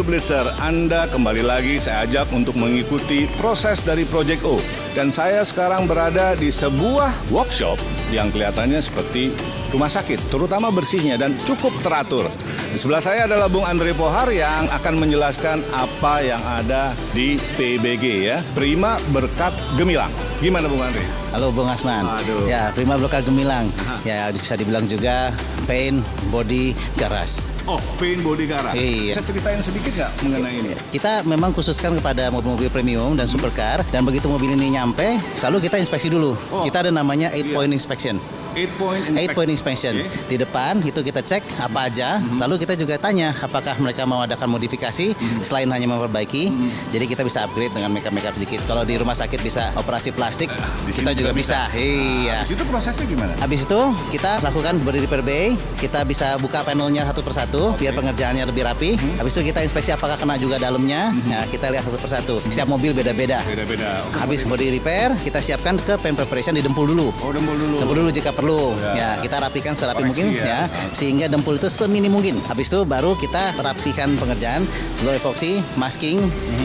Auto Blitzer, Anda kembali lagi saya ajak untuk mengikuti proses dari Project O. Dan saya sekarang berada di sebuah workshop yang kelihatannya seperti rumah sakit, terutama bersihnya dan cukup teratur. Di sebelah saya adalah Bung Andre Pohar yang akan menjelaskan apa yang ada di PBG ya, Prima Berkat Gemilang. Gimana Bung Andre? Halo Bung Asman. Aduh. Ya, Prima Berkat Gemilang. Aha. Ya, bisa dibilang juga paint, body, garage. Oh, paint body garage. Iya. Bisa ceritain sedikit nggak mengenai ini? Kita memang khususkan kepada mobil-mobil premium dan supercar, dan begitu mobil ini nyampe, selalu kita inspeksi dulu. Oh. Kita ada namanya 8 Iya. point inspection. 8 point inspection. Oke. Di depan itu kita cek apa aja, lalu kita juga tanya apakah mereka mau adakan modifikasi selain hanya memperbaiki. Jadi kita bisa upgrade dengan makeup sedikit. Kalau di rumah sakit bisa operasi plastik, Di sini kita juga bisa. Iya. Habis itu prosesnya gimana? Habis itu kita lakukan body repair bay, kita bisa buka panelnya satu persatu biar pengerjaannya lebih rapi. Habis itu kita inspeksi apakah kena juga dalamnya. Nah, kita lihat satu persatu. Setiap mobil beda-beda. Beda-beda. Habis body repair, kita siapkan ke paint preparation di dempul dulu. Oh, dempul dulu. Dempul dulu jika perlu. Ya. Ya, kita rapikan serapi Koreksi mungkin ya. sehingga dempul itu seminim mungkin. Habis itu baru kita rapikan pengerjaan, slow epoxy, masking.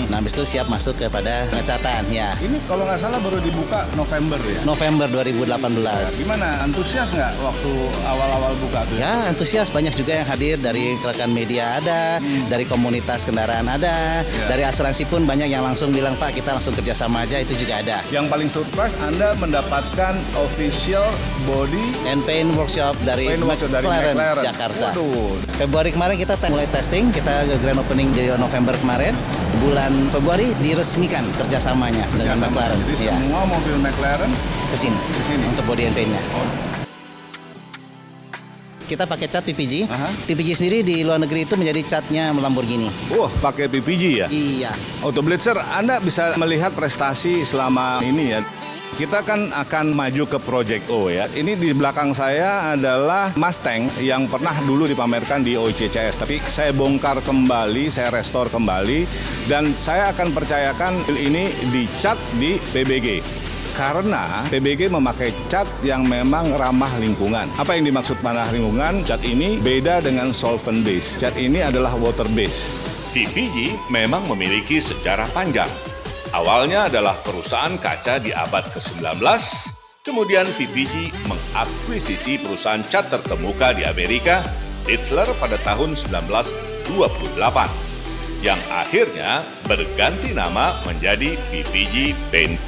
Nah, habis itu siap masuk kepada pengecatan ya. Ini kalau nggak salah baru dibuka November ya? November 2018. Gimana? Antusias nggak waktu awal-awal buka tuh? Ya, antusias, banyak juga yang hadir dari rekan media ada, dari komunitas kendaraan ada, dari asuransi pun banyak yang langsung bilang, Pak, kita langsung kerjasama aja, itu juga ada. Yang paling surprise Anda mendapatkan official body And paint workshop dari McLaren, Jakarta. Waduh. Februari kemarin kita mulai testing, kita grand opening di November kemarin. Bulan Februari diresmikan kerjasamanya dengan McLaren. Jadi Ya, semua mobil McLaren kesini Kesini. untuk body and paint-nya. Kita pakai cat PPG. Aha. PPG sendiri di luar negeri itu menjadi catnya Lamborghini. wah pakai PPG ya? Iya. Auto Blitzer, Anda bisa melihat prestasi selama ini ya. Kita kan akan maju ke Project O ya. Ini di belakang saya adalah Mustang yang pernah dulu dipamerkan di OICCS. Tapi saya bongkar kembali, saya restore kembali. Dan saya akan percayakan ini dicat di PBG. Karena PBG memakai cat yang memang ramah lingkungan. Apa yang dimaksud ramah lingkungan? Cat ini beda dengan solvent base. Cat ini adalah water base. PPG memang memiliki sejarah panjang. Awalnya adalah perusahaan kaca di abad ke-19, kemudian PPG mengakuisisi perusahaan cat terkemuka di Amerika, Ditzler pada tahun 1928, yang akhirnya berganti nama menjadi PPG Paint.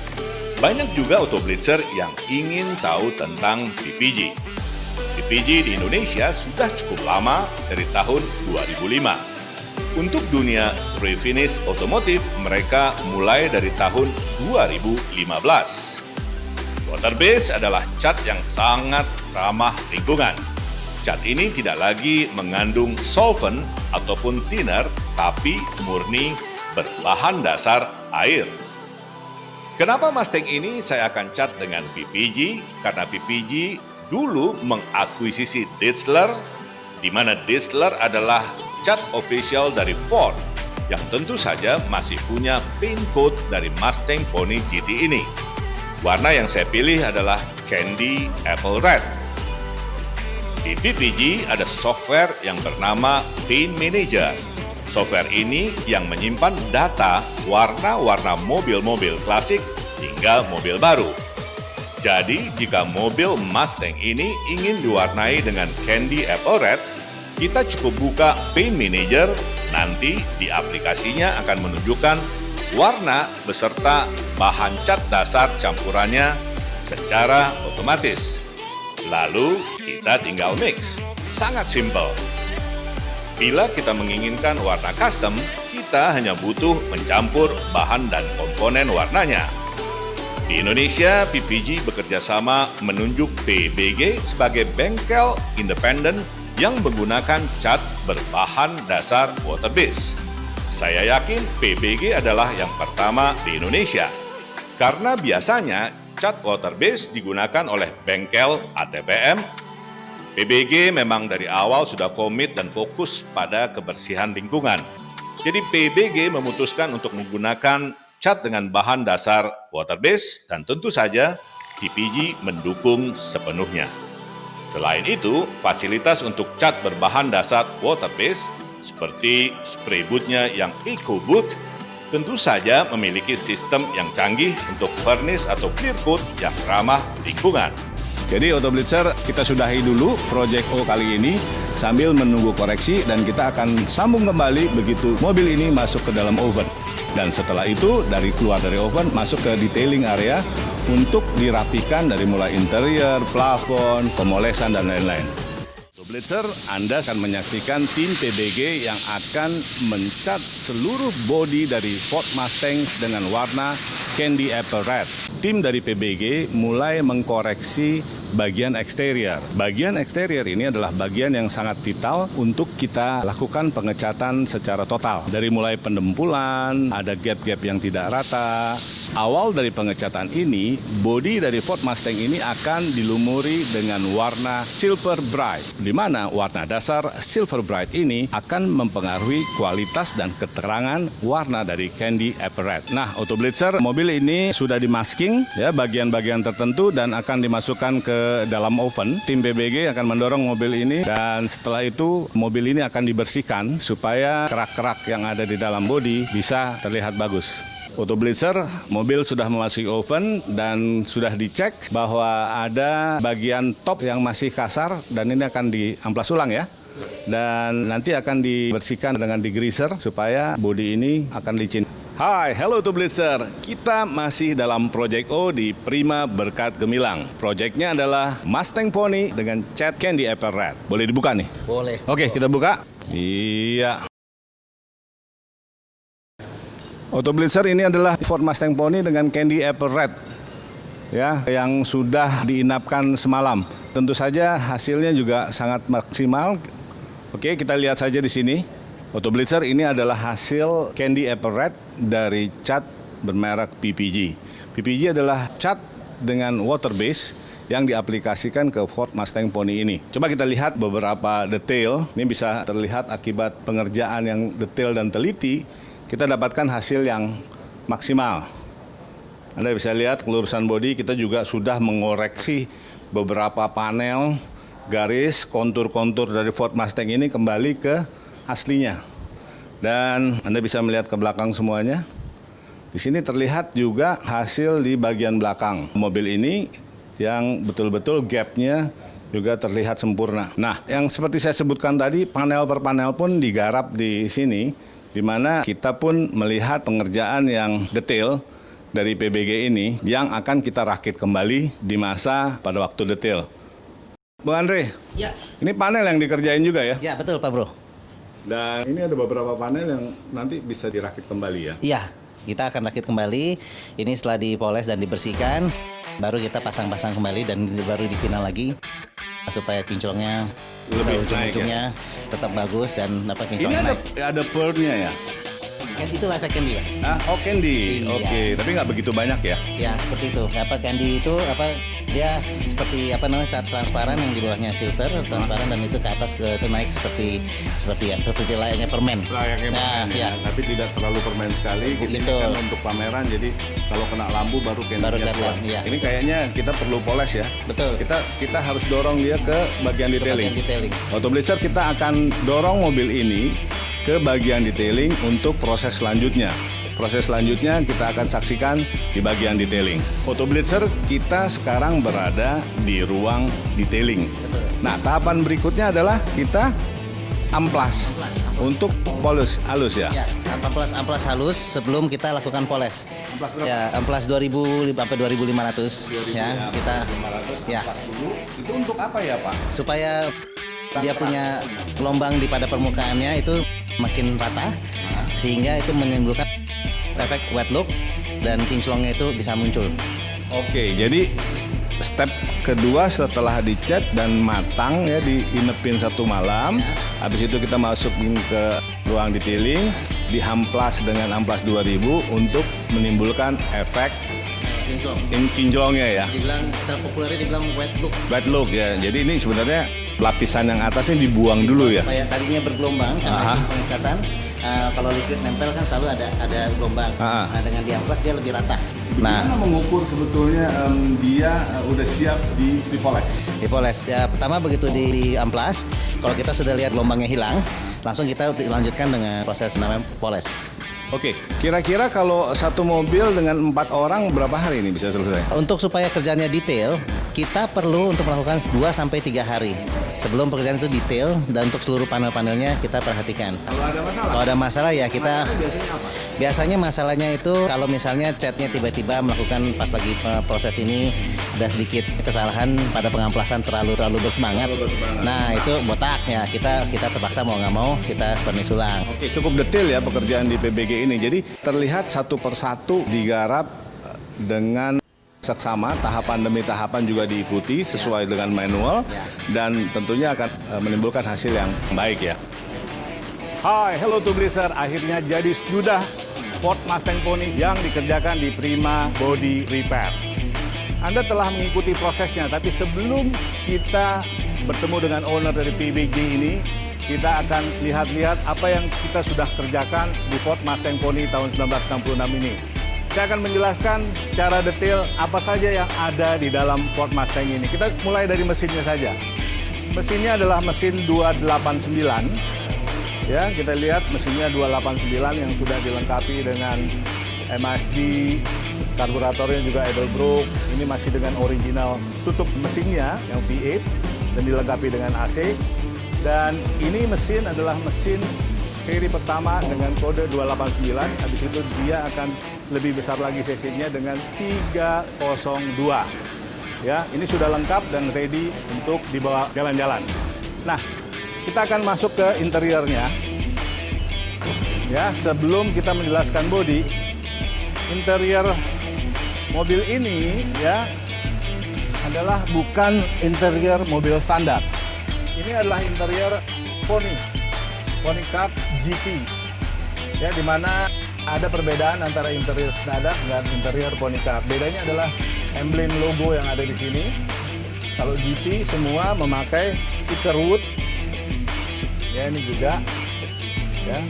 Banyak juga Auto Blitzer yang ingin tahu tentang PPG. PPG di Indonesia sudah cukup lama dari tahun 2005. Untuk dunia refinish otomotif, mereka mulai dari tahun 2015. Water base adalah cat yang sangat ramah lingkungan. Cat ini tidak lagi mengandung solvent ataupun thinner, tapi murni berbahan dasar air. Kenapa Mustang ini saya akan cat dengan PPG? Karena PPG dulu mengakuisisi Ditzler, di mana Ditzler adalah cat official dari Ford, yang tentu saja masih punya paint code dari Mustang Pony GT ini. Warna yang saya pilih adalah Candy Apple Red. Di PPG ada software yang bernama Paint Manager. Software ini yang menyimpan data warna-warna mobil-mobil klasik hingga mobil baru. Jadi, jika mobil Mustang ini ingin diwarnai dengan Candy Apple Red, kita cukup buka Paint Manager, nanti di aplikasinya akan menunjukkan warna beserta bahan cat dasar campurannya secara otomatis. Lalu kita tinggal mix, sangat simpel. Bila kita menginginkan warna custom, kita hanya butuh mencampur bahan dan komponen warnanya. Di Indonesia, PPG bekerja sama menunjuk PBG sebagai bengkel independen yang menggunakan cat berbahan dasar water base. Saya yakin PBG adalah yang pertama di Indonesia, karena biasanya cat water base digunakan oleh bengkel ATPM. PBG memang dari awal sudah komit dan fokus pada kebersihan lingkungan. Jadi PBG memutuskan untuk menggunakan cat dengan bahan dasar water base dan tentu saja PPG mendukung sepenuhnya. Selain itu, fasilitas untuk cat berbahan dasar water base seperti spray bootnya yang EcoBoot, tentu saja memiliki sistem yang canggih untuk varnish atau clear coat yang ramah lingkungan. Jadi Auto Blitzer, kita sudahi dulu Project O kali ini sambil menunggu koreksi dan kita akan sambung kembali begitu mobil ini masuk ke dalam oven. Dan setelah itu keluar dari oven masuk ke detailing area untuk dirapikan dari mulai interior, plafon, pemolesan dan lain-lain. Blitzer, Anda akan menyaksikan tim PBG yang akan mencat seluruh bodi dari Ford Mustang dengan warna Candy Apple Red. Tim dari PBG mulai mengkoreksi bagian eksterior. Bagian eksterior ini adalah bagian yang sangat vital untuk kita lakukan pengecatan secara total. Dari mulai pendempulan, ada gap-gap yang tidak rata. Awal dari pengecatan ini, bodi dari Ford Mustang ini akan dilumuri dengan warna Silver Bright, di mana warna dasar Silver Bright ini akan mempengaruhi kualitas dan keterangan warna dari Candy Apple Red. Nah, Auto Blitzer, mobil ini sudah dimasking ya bagian-bagian tertentu dan akan dimasukkan ke dalam oven. Tim PBG akan mendorong mobil ini dan setelah itu mobil ini akan dibersihkan supaya kerak-kerak yang ada di dalam bodi bisa terlihat bagus. Auto Blitzer, mobil sudah memasuki oven dan sudah dicek bahwa ada bagian top yang masih kasar dan ini akan diamplas ulang ya. Dan nanti akan dibersihkan dengan degreaser supaya bodi ini akan licin. Hai, hello Auto Blitzer. Kita masih dalam Project O di Prima Berkat Gemilang. Projectnya adalah Mustang Pony dengan cat Candy Apple Red. Boleh dibuka nih? Boleh. Oke, kita buka. Iya. Auto Blitzer, ini adalah Ford Mustang Pony dengan Candy Apple Red. Ya, yang sudah diinapkan semalam. Tentu saja hasilnya juga sangat maksimal. Oke, kita lihat saja di sini. Auto Blitzer, ini adalah hasil Candy Apple Red dari cat bermerek PPG. PPG adalah cat dengan water base yang diaplikasikan ke Ford Mustang Pony ini. Coba kita lihat beberapa detail. Ini bisa terlihat akibat pengerjaan yang detail dan teliti, kita dapatkan hasil yang maksimal. Anda bisa lihat kelurusan bodi, kita juga sudah mengoreksi beberapa panel, garis, kontur-kontur dari Ford Mustang ini kembali ke aslinya. Dan Anda bisa melihat ke belakang semuanya. Di sini terlihat juga hasil di bagian belakang mobil ini yang betul-betul gapnya juga terlihat sempurna. Nah, yang seperti saya sebutkan tadi, panel per panel pun digarap di sini, di mana kita pun melihat pengerjaan yang detail dari PBG ini yang akan kita rakit kembali di masa pada waktu detail. Bung Andre, Ya. ini panel yang dikerjain juga ya? Ya, betul Pak Bro. Dan ini ada beberapa panel yang nanti bisa dirakit kembali ya? Iya, kita akan rakit kembali. Ini setelah dipoles dan dibersihkan, baru kita pasang-pasang kembali dan baru di final lagi supaya kinclongnya Lebih ujung-ujungnya tetap bagus dan dapat Ini kinclongnya naik. ada pearl-nya ya? Kan itu efek candy Pak. Oh candy, Iya. Oke. Tapi nggak begitu banyak ya? Ya seperti itu. Candy itu dia seperti cat transparan yang di bawahnya silver transparan dan itu ke atas itu naik seperti layaknya permen. Layaknya Nah, permen ya. Tapi tidak terlalu permen sekali. Ini Begitu. kan untuk pameran, jadi kalau kena lampu baru Baru candy-nya kelihatan, keluar. iya. Ini kayaknya kita perlu poles ya? Betul. Kita harus dorong dia ke bagian detailing. Bagian detailing. Auto Blitzer, kita akan dorong mobil ini ke bagian detailing untuk proses selanjutnya. Proses selanjutnya kita akan saksikan di bagian detailing. Auto Blitzer, kita sekarang berada di ruang detailing. Betul. Nah, tahapan berikutnya adalah kita amplas untuk polis halus ya. Ya, amplas halus sebelum kita lakukan poles. Amplas berapa? Ya, amplas 2000 sampai 2500 ya, kita 500 ya, amplas dulu. Itu untuk apa ya, Pak? supaya dia punya gelombang di pada permukaannya itu makin rata sehingga itu menimbulkan efek wet look dan kinclongnya itu bisa muncul. Oke, jadi step kedua setelah dicat dan matang ya, diinepin satu malam. Habis itu kita masukin ke ruang detailing, diamplas dengan amplas 2000 untuk menimbulkan efek Kinclong. kinclongnya ya. Dibilang terpopulernya dibilang wet look. Wet look ya. Jadi ini sebenarnya lapisan yang atasnya dibuang dulu ya. Supaya tadinya bergelombang karena Aha. pengecatan. Kalau liquid nempel kan selalu ada gelombang. Aha. Nah, dengan diamplas dia lebih rata. Nah, Gimana mengukur sebetulnya dia udah siap dipoles? dipoles ya, pertama begitu di amplas, kalau kita sudah lihat gelombangnya hilang, langsung kita lanjutkan dengan proses namanya poles. Oke, kira-kira kalau satu mobil dengan 4 orang berapa hari ini bisa selesai? Untuk supaya kerjanya detail, kita perlu untuk melakukan 2-3 hari sebelum pekerjaan itu detail, dan untuk seluruh panel-panelnya kita perhatikan. Kalau ada masalah? Kalau ada masalah ya kita Biasanya apa? biasanya masalahnya itu kalau misalnya catnya tiba-tiba melakukan pas lagi proses ini ada sedikit kesalahan pada pengamplasan terlalu bersemangat. Nah itu botak ya, kita terpaksa mau nggak mau kita vernis ulang. Oke, cukup detail ya pekerjaan di PBG ini. Jadi terlihat satu persatu digarap dengan seksama, tahapan demi tahapan juga diikuti sesuai dengan manual, dan tentunya akan menimbulkan hasil yang baik ya. Hai, hello to Blizzard. Akhirnya jadi sudah Ford Mustang Pony yang dikerjakan di Prima Body Repair. Anda telah mengikuti prosesnya, tapi sebelum kita bertemu dengan owner dari PBG ini, kita akan lihat-lihat apa yang kita sudah kerjakan di Ford Mustang Pony tahun 1966 ini. Saya akan menjelaskan secara detail apa saja yang ada di dalam Ford Mustang ini. Kita mulai dari mesinnya saja. Mesinnya adalah mesin 289. Ya, kita lihat mesinnya 289 yang sudah dilengkapi dengan MSD, karburatornya juga Edelbrook. Ini masih dengan original tutup mesinnya yang V8 dan dilengkapi dengan AC. Dan ini mesin adalah mesin seri pertama dengan kode 289. Habis itu dia akan lebih besar lagi sesinya dengan 302. Ya, ini sudah lengkap dan ready untuk dibawa jalan-jalan. Nah, kita akan masuk ke interiornya. Ya, sebelum kita menjelaskan bodi, interior mobil ini ya adalah bukan interior mobil standar. Ini adalah interior Pony Cup GT. Ya, di mana ada perbedaan antara interior standar dan interior Pony Cup. Bedanya adalah emblem logo yang ada di sini. Kalau GT semua memakai stiker wood. Ya, ini juga ya,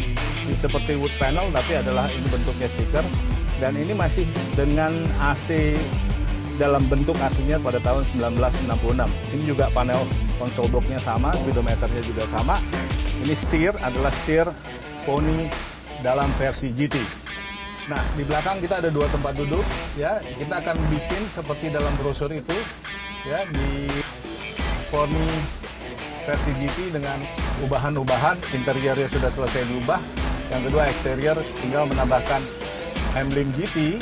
ini seperti wood panel tapi adalah ini bentuknya stiker, dan ini masih dengan AC dalam bentuk aslinya pada tahun 1966. Ini juga panel konsol boxnya sama, speedometernya juga sama. Ini setir adalah setir Pony dalam versi GT. Nah, di belakang kita ada 2 tempat duduk ya. Kita akan bikin seperti dalam brosur itu ya, di Pony versi GT dengan ubahan-ubahan. Interiornya sudah selesai diubah. Yang kedua, eksterior tinggal menambahkan emblem GT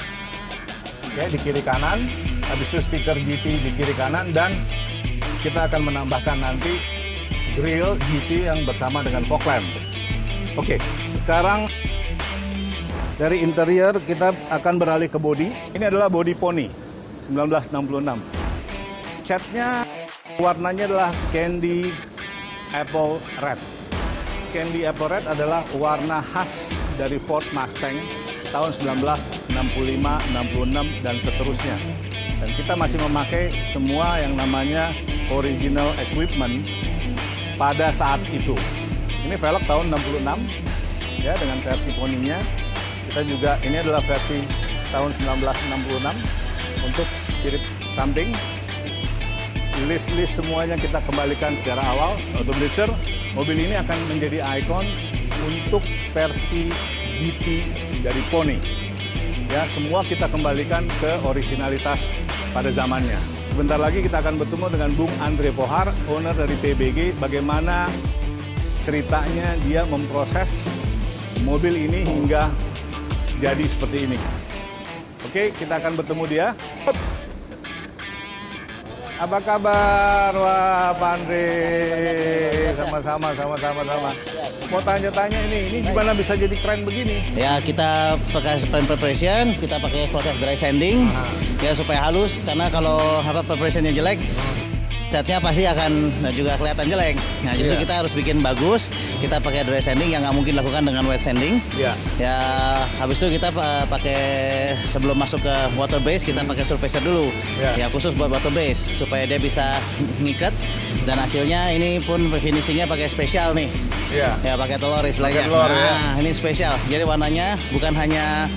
ya di kiri kanan. Habis itu stiker GT di kiri kanan, dan kita akan menambahkan nanti grill GT yang bersama dengan fog lamp. Oke, sekarang dari interior kita akan beralih ke bodi. Ini adalah bodi Pony 1966. Catnya warnanya adalah Candy Apple Red. Candy Apple Red adalah warna khas dari Ford Mustang tahun 1965, 66, dan seterusnya. Dan kita masih memakai semua yang namanya original equipment pada saat itu. Ini velg tahun 66 ya, dengan versi poninya. Kita juga, ini adalah versi tahun 1966 untuk sirip samping. List semuanya kita kembalikan secara awal. Auto Blitzer, mobil ini akan menjadi ikon untuk versi GT dari Pony. Ya, semua kita kembalikan ke originalitas pada zamannya. Sebentar lagi kita akan bertemu dengan Bung Andre Pohar, owner dari PBG, bagaimana ceritanya dia memproses mobil ini hingga jadi seperti ini. Oke, kita akan bertemu dia. Apa kabar? Wah, Pak Andre. Sama-sama. Mau tanya-tanya ini gimana bisa jadi keren begini? Ya, kita pakai frame preparation, kita pakai proses dry sanding ya supaya halus, karena kalau preparationnya jelek, catnya pasti akan juga kelihatan jelek. Nah, justru kita harus bikin bagus. Kita pakai dry sanding yang nggak mungkin dilakukan dengan wet sanding. Ya, habis itu kita pakai, sebelum masuk ke water base, kita pakai surfacer dulu. Ya, khusus buat water base supaya dia bisa ngikat. Dan hasilnya ini pun finishingnya pakai spesial nih. Ya, pakai telur istilahnya. Nah, ini spesial. Jadi warnanya bukan hanya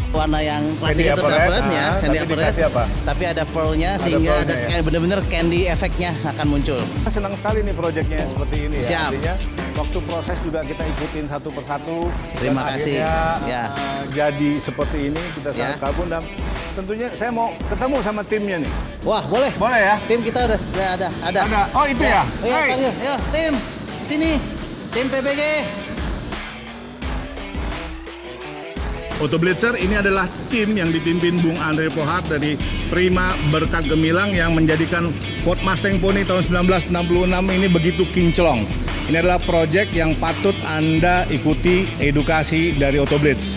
Warna yang klasiknya Candy tetap apparet, ya, tapi candy apparet. dikasih apa? Tapi ada pearl-nya sehingga pearl-nya ada ya. kayak bener-bener candy efeknya akan muncul. Kita senang sekali nih proyeknya seperti ini ya. Siap. Artinya waktu proses juga kita ikutin satu persatu. Terima dan kasih. akhirnya, Ya. jadi seperti ini kita sangat Ya. kagum dan tentunya saya mau ketemu sama timnya nih. Wah, boleh. Boleh ya? Tim kita udah ada. Ada. Oh itu ya? Oh, ya, Hey. panggil. Ayo, tim. Sini. Tim PBG. Autoblitzer ini adalah tim yang dipimpin Bung Andre Pohart dari Prima Berkat Gemilang yang menjadikan Ford Mustang Pony tahun 1966 ini begitu kinclong. Ini adalah proyek yang patut Anda ikuti edukasi dari Autoblitz.